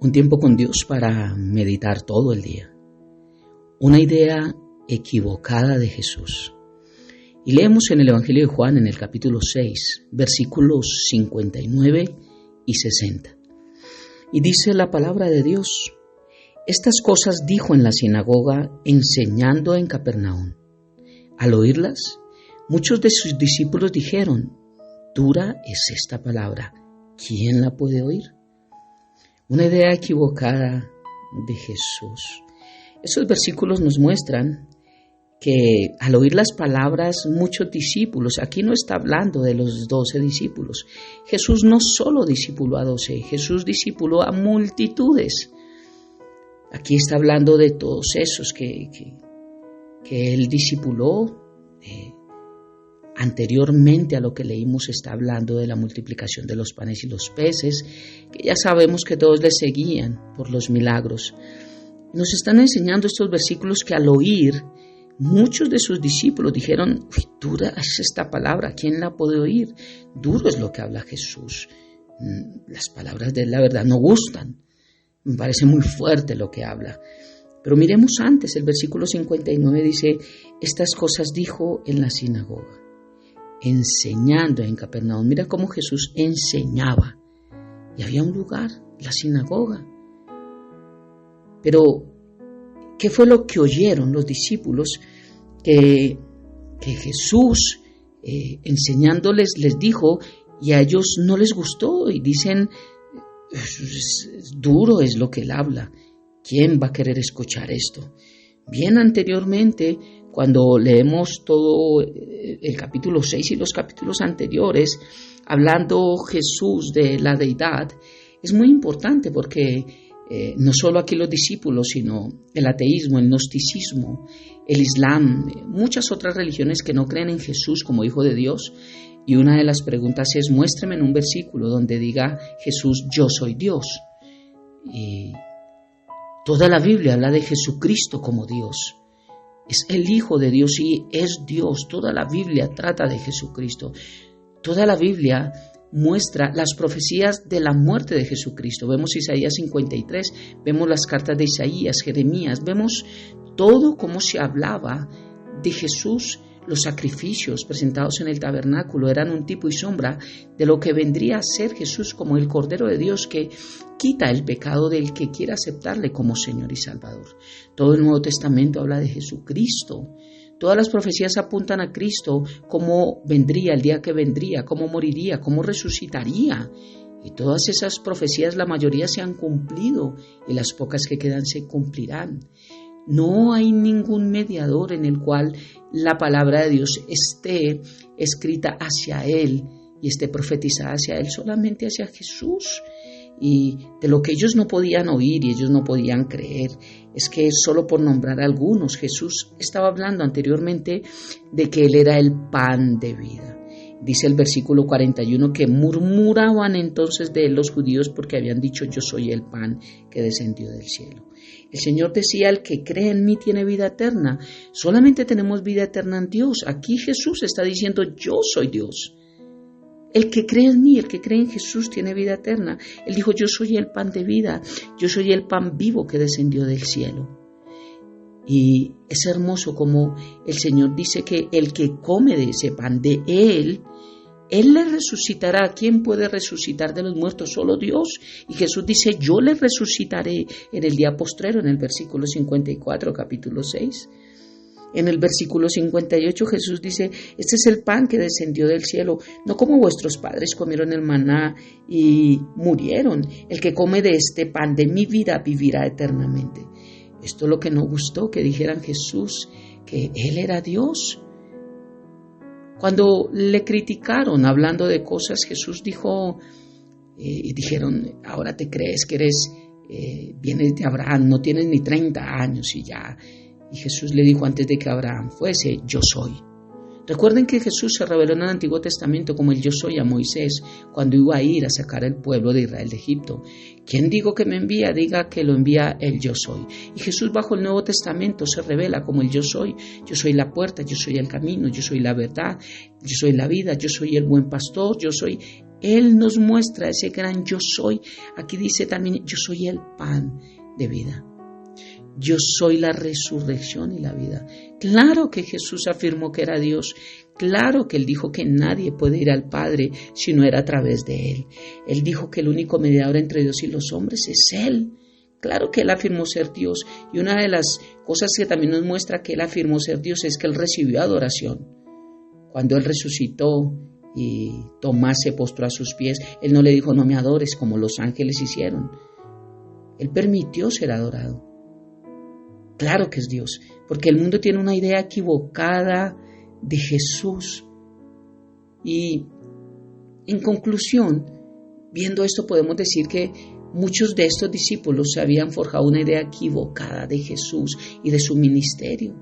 Un tiempo con Dios para meditar todo el día. Una idea equivocada de Jesús. Y leemos en el Evangelio de Juan en el capítulo 6, versículos 59 y 60. Y dice la palabra de Dios: estas cosas dijo en la sinagoga enseñando en Capernaum. Al oírlas, muchos de sus discípulos dijeron: dura es esta palabra, ¿quién la puede oír? Una idea equivocada de Jesús. Esos versículos nos muestran que al oír las palabras muchos discípulos, aquí no está hablando de los 12 discípulos. Jesús no solo discipuló a 12, Jesús discipuló a multitudes. Aquí está hablando de todos esos que él discipuló. Anteriormente a lo que leímos está hablando de la multiplicación de los panes y los peces, que ya sabemos que todos le seguían por los milagros. Nos están enseñando estos versículos que al oír, muchos de sus discípulos dijeron: uy, dura es esta palabra, ¿quién la puede oír? Duro es lo que habla Jesús. Las palabras de él, la verdad, no gustan. Me parece muy fuerte lo que habla. Pero miremos antes, el versículo 59 dice: estas cosas dijo en la sinagoga, enseñando en Capernaum. Mira cómo Jesús enseñaba. Y había un lugar, la sinagoga. Pero, ¿qué fue lo que oyeron los discípulos? Que Jesús, enseñándoles, les dijo, y a ellos no les gustó, y dicen: duro es lo que él habla. ¿Quién va a querer escuchar esto? Bien anteriormente, cuando leemos todo el capítulo 6 y los capítulos anteriores, hablando Jesús de la deidad, es muy importante porque no solo aquí los discípulos, sino el ateísmo, el gnosticismo, el islam, muchas otras religiones que no creen en Jesús como Hijo de Dios. Y una de las preguntas es: muéstreme en un versículo donde diga Jesús, yo soy Dios. Y toda la Biblia habla de Jesucristo como Dios. Es el Hijo de Dios y es Dios. Toda la Biblia trata de Jesucristo. Toda la Biblia muestra las profecías de la muerte de Jesucristo. Vemos Isaías 53, vemos las cartas de Isaías, Jeremías, vemos todo cómo se hablaba de Jesús. Los sacrificios presentados en el tabernáculo eran un tipo y sombra de lo que vendría a ser Jesús como el Cordero de Dios que quita el pecado del que quiera aceptarle como Señor y Salvador. Todo el Nuevo Testamento habla de Jesucristo. Todas las profecías apuntan a Cristo, cómo vendría el día que vendría, cómo moriría, cómo resucitaría. Y todas esas profecías, la mayoría se han cumplido y las pocas que quedan se cumplirán. No hay ningún mediador en el cual la palabra de Dios esté escrita hacia Él y esté profetizada hacia Él, solamente hacia Jesús. Y de lo que ellos no podían oír y ellos no podían creer, es que solo por nombrar a algunos, Jesús estaba hablando anteriormente de que Él era el pan de vida. Dice el versículo 41 que murmuraban entonces de él los judíos porque habían dicho: yo soy el pan que descendió del cielo. El Señor decía: el que cree en mí tiene vida eterna. Solamente tenemos vida eterna en Dios. Aquí Jesús está diciendo: yo soy Dios. El que cree en mí, el que cree en Jesús tiene vida eterna. Él dijo: yo soy el pan de vida, yo soy el pan vivo que descendió del cielo. Y es hermoso como el Señor dice que el que come de ese pan de Él le resucitará. ¿Quién puede resucitar de los muertos? Solo Dios. Y Jesús dice: yo le resucitaré en el día postrero, en el versículo 54, capítulo 6. En el versículo 58 Jesús dice: este es el pan que descendió del cielo, no como vuestros padres comieron el maná y murieron. El que come de este pan de mi vida vivirá eternamente. Esto es lo que no gustó, que dijeran Jesús, que Él era Dios. Cuando le criticaron hablando de cosas, Jesús dijo, y dijeron: ahora te crees que vienes de Abraham, no tienes ni 30 años y ya. Y Jesús le dijo antes de que Abraham fuese: yo soy. Recuerden que Jesús se reveló en el Antiguo Testamento como el yo soy a Moisés cuando iba a ir a sacar al pueblo de Israel de Egipto. ¿Quién digo que me envía? Diga que lo envía el yo soy. Y Jesús bajo el Nuevo Testamento se revela como el yo soy. Yo soy la puerta, yo soy el camino, yo soy la verdad, yo soy la vida, yo soy el buen pastor, yo soy... Él nos muestra ese gran yo soy. Aquí dice también, yo soy el pan de vida. Yo soy la resurrección y la vida. Claro que Jesús afirmó que era Dios. Claro que Él dijo que nadie puede ir al Padre si no era a través de Él. Él dijo que el único mediador entre Dios y los hombres es Él. Claro que Él afirmó ser Dios. Y una de las cosas que también nos muestra que Él afirmó ser Dios es que Él recibió adoración. Cuando Él resucitó y Tomás se postró a sus pies, Él no le dijo no me adores como los ángeles hicieron. Él permitió ser adorado. Claro que es Dios, porque el mundo tiene una idea equivocada de Jesús. Y en conclusión, viendo esto podemos decir que muchos de estos discípulos se habían forjado una idea equivocada de Jesús y de su ministerio.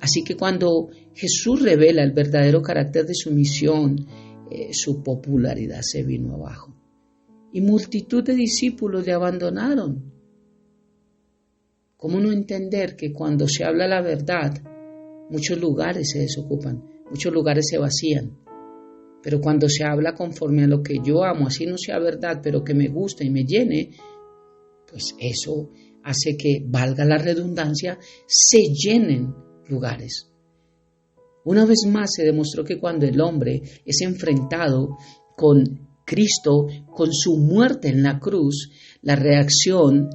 Así que cuando Jesús revela el verdadero carácter de su misión, su popularidad se vino abajo. Y multitud de discípulos le abandonaron. ¿Cómo no entender que cuando se habla la verdad, muchos lugares se desocupan, muchos lugares se vacían? Pero cuando se habla conforme a lo que yo amo, así no sea verdad, pero que me guste y me llene, pues eso hace que, valga la redundancia, se llenen lugares. Una vez más se demostró que cuando el hombre es enfrentado con Cristo, con su muerte en la cruz, la reacción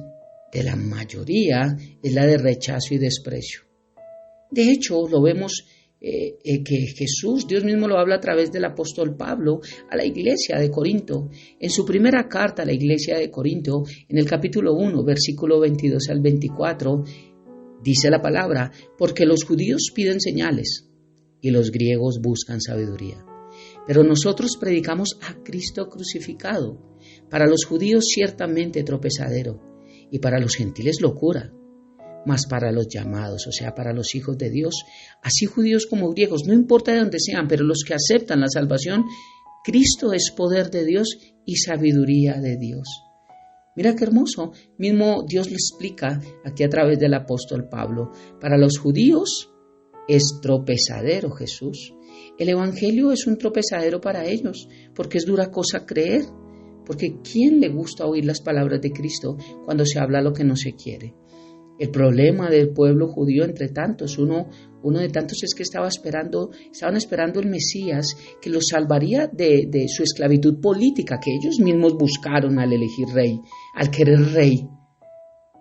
de la mayoría es la de rechazo y desprecio. De hecho, lo vemos que Jesús, Dios mismo lo habla a través del apóstol Pablo a la iglesia de Corinto. En su primera carta a la iglesia de Corinto, en el capítulo 1, versículo 22 al 24, dice la palabra, porque los judíos piden señales y los griegos buscan sabiduría. Pero nosotros predicamos a Cristo crucificado, para los judíos ciertamente tropezadero, y para los gentiles locura, mas para los llamados, o sea, para los hijos de Dios, así judíos como griegos, no importa de dónde sean, pero los que aceptan la salvación, Cristo es poder de Dios y sabiduría de Dios. Mira qué hermoso, mismo Dios le explica aquí a través del apóstol Pablo, para los judíos es tropezadero Jesús. El evangelio es un tropezadero para ellos, porque es dura cosa creer. Porque ¿quién le gusta oír las palabras de Cristo cuando se habla lo que no se quiere? El problema del pueblo judío, entre tantos, uno de tantos es que estaban esperando el Mesías que los salvaría de su esclavitud política que ellos mismos buscaron al elegir rey, al querer rey.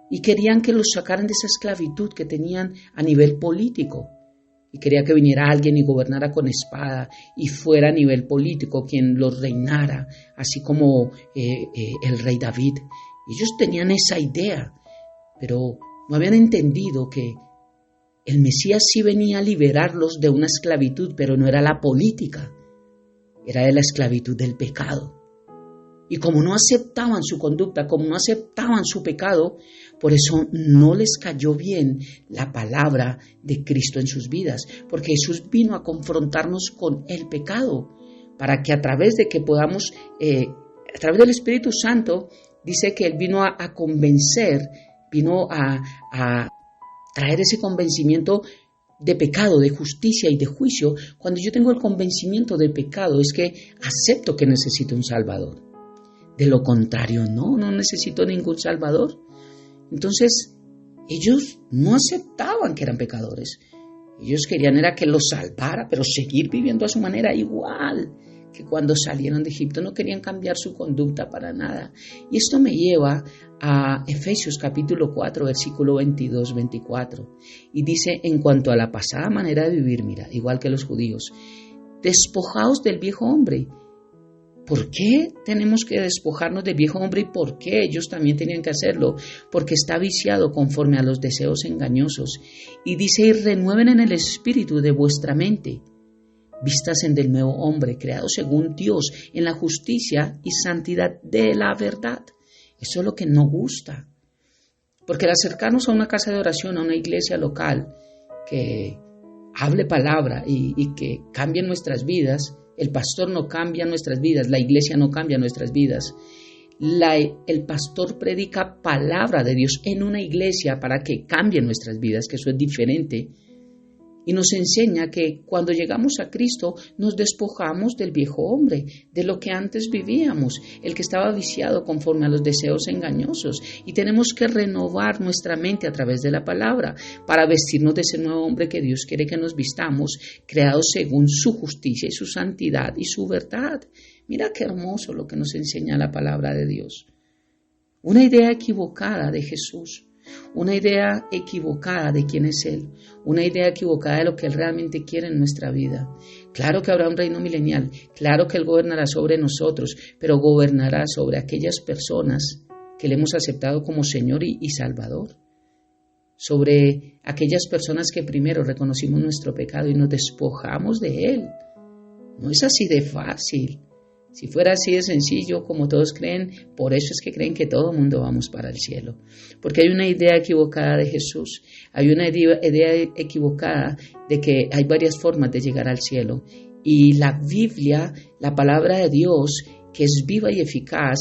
Y querían que los sacaran de esa esclavitud que tenían a nivel político. Y quería que viniera alguien y gobernara con espada y fuera a nivel político quien los reinara, así como el rey David. Ellos tenían esa idea, pero no habían entendido que el Mesías sí venía a liberarlos de una esclavitud, pero no era la política, era de la esclavitud del pecado. Y como no aceptaban su conducta, como no aceptaban su pecado, por eso no les cayó bien la palabra de Cristo en sus vidas, porque Jesús vino a confrontarnos con el pecado, para que a través de que podamos, a través del Espíritu Santo, dice que Él vino a convencer, vino a traer ese convencimiento de pecado, de justicia y de juicio. Cuando yo tengo el convencimiento de pecado es que acepto que necesito un Salvador. De lo contrario, no necesito ningún Salvador. Entonces, ellos no aceptaban que eran pecadores. Ellos querían era que los salvara, pero seguir viviendo a su manera igual que cuando salieron de Egipto. No querían cambiar su conducta para nada. Y esto me lleva a Efesios capítulo 4, versículo 22-24. Y dice, en cuanto a la pasada manera de vivir, mira, igual que los judíos, despojaos del viejo hombre. ¿Por qué tenemos que despojarnos del viejo hombre y por qué ellos también tenían que hacerlo? Porque está viciado conforme a los deseos engañosos. Y dice, y renueven en el espíritu de vuestra mente. Vístasen del nuevo hombre, creado según Dios, en la justicia y santidad de la verdad. Eso es lo que no gusta. Porque al acercarnos a una casa de oración, a una iglesia local, que hable palabra y que cambie nuestras vidas. El pastor no cambia nuestras vidas, la iglesia no cambia nuestras vidas. El pastor predica palabra de Dios en una iglesia para que cambie nuestras vidas, que eso es diferente. Y nos enseña que cuando llegamos a Cristo nos despojamos del viejo hombre, de lo que antes vivíamos, el que estaba viciado conforme a los deseos engañosos. Y tenemos que renovar nuestra mente a través de la palabra para vestirnos de ese nuevo hombre que Dios quiere que nos vistamos, creados según su justicia y su santidad y su verdad. Mira qué hermoso lo que nos enseña la palabra de Dios. Una idea equivocada de Jesús. Una idea equivocada de quién es Él, una idea equivocada de lo que Él realmente quiere en nuestra vida. Claro que habrá un reino milenial, claro que Él gobernará sobre nosotros, pero gobernará sobre aquellas personas que le hemos aceptado como Señor y Salvador, sobre aquellas personas que primero reconocimos nuestro pecado y nos despojamos de Él. No es así de fácil. Si fuera así de sencillo, como todos creen, por eso es que creen que todo el mundo vamos para el cielo. Porque hay una idea equivocada de Jesús, hay una idea equivocada de que hay varias formas de llegar al cielo. Y la Biblia, la palabra de Dios, que es viva y eficaz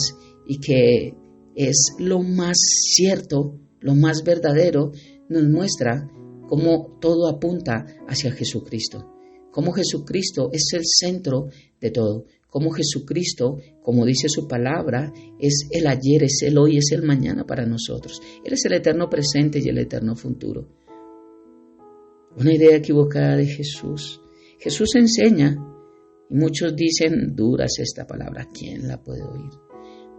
y que es lo más cierto, lo más verdadero, nos muestra cómo todo apunta hacia Jesucristo. Cómo Jesucristo es el centro de todo. Como Jesucristo, como dice su palabra, es el ayer, es el hoy, es el mañana para nosotros. Él es el eterno presente y el eterno futuro. Una idea equivocada de Jesús. Jesús enseña, y muchos dicen, dura es esta palabra, ¿quién la puede oír?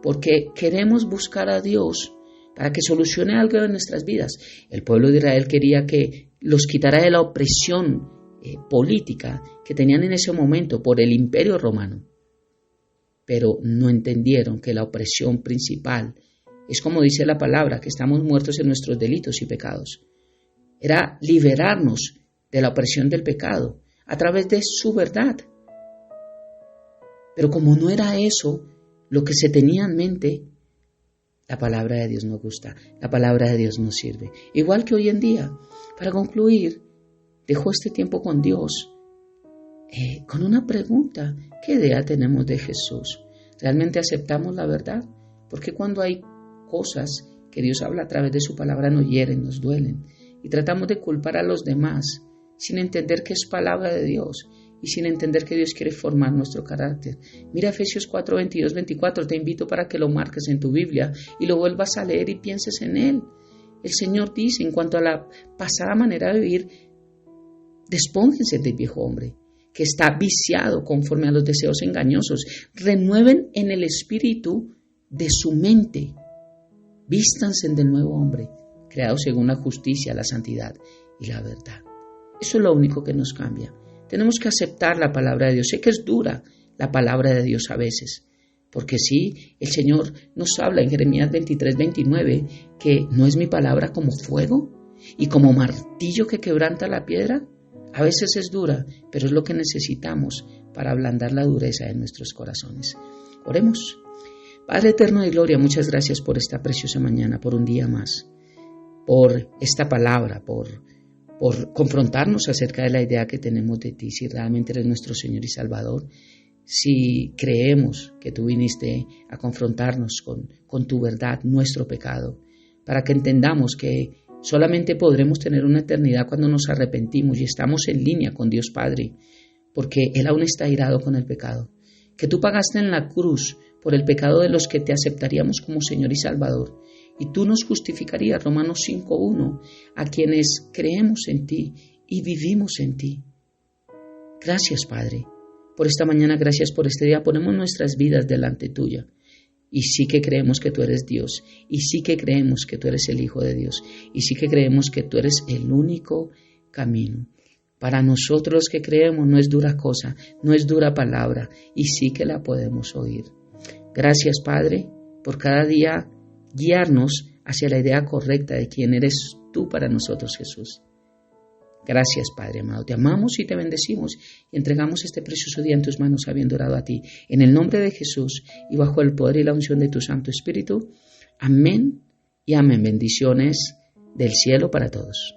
Porque queremos buscar a Dios para que solucione algo de nuestras vidas. El pueblo de Israel quería que los quitara de la opresión política que tenían en ese momento por el Imperio Romano. Pero no entendieron que la opresión principal es, como dice la palabra, que estamos muertos en nuestros delitos y pecados. Era liberarnos de la opresión del pecado a través de su verdad. Pero como no era eso lo que se tenía en mente, la palabra de Dios no gusta, la palabra de Dios no sirve. Igual que hoy en día. Para concluir, dejo este tiempo con Dios con una pregunta. ¿Qué idea tenemos de Jesús? ¿Realmente aceptamos la verdad? Porque cuando hay cosas que Dios habla a través de su palabra nos hieren, nos duelen y tratamos de culpar a los demás sin entender que es palabra de Dios y sin entender que Dios quiere formar nuestro carácter. Mira Efesios 4, 22, 24, te invito para que lo marques en tu Biblia y lo vuelvas a leer y pienses en él. El Señor dice en cuanto a la pasada manera de vivir, despónjense del viejo hombre, que está viciado conforme a los deseos engañosos. Renueven en el espíritu de su mente. Vístanse del nuevo hombre, creado según la justicia, la santidad y la verdad. Eso es lo único que nos cambia. Tenemos que aceptar la palabra de Dios. Sé que es dura la palabra de Dios a veces, porque sí, el Señor nos habla en Jeremías 23, 29, que no es mi palabra como fuego y como martillo que quebranta la piedra. A veces es dura, pero es lo que necesitamos para ablandar la dureza de nuestros corazones. Oremos. Padre eterno de gloria, muchas gracias por esta preciosa mañana, por un día más, por esta palabra, por confrontarnos acerca de la idea que tenemos de ti, si realmente eres nuestro Señor y Salvador, si creemos que tú viniste a confrontarnos con tu verdad, nuestro pecado, para que entendamos que solamente podremos tener una eternidad cuando nos arrepentimos y estamos en línea con Dios Padre, porque Él aún está irado con el pecado. Que tú pagaste en la cruz por el pecado de los que te aceptaríamos como Señor y Salvador, y tú nos justificarías, Romanos 5:1, a quienes creemos en ti y vivimos en ti. Gracias, Padre, por esta mañana, gracias por este día. Ponemos nuestras vidas delante tuya. Y sí que creemos que tú eres Dios, y sí que creemos que tú eres el Hijo de Dios, y sí que creemos que tú eres el único camino. Para nosotros que creemos no es dura cosa, no es dura palabra, y sí que la podemos oír. Gracias, Padre, por cada día guiarnos hacia la idea correcta de quién eres tú para nosotros, Jesús. Gracias, Padre amado. Te amamos y te bendecimos y entregamos este precioso día en tus manos, habiendo orado a ti. En el nombre de Jesús y bajo el poder y la unción de tu Santo Espíritu. Amén y amén. Bendiciones del cielo para todos.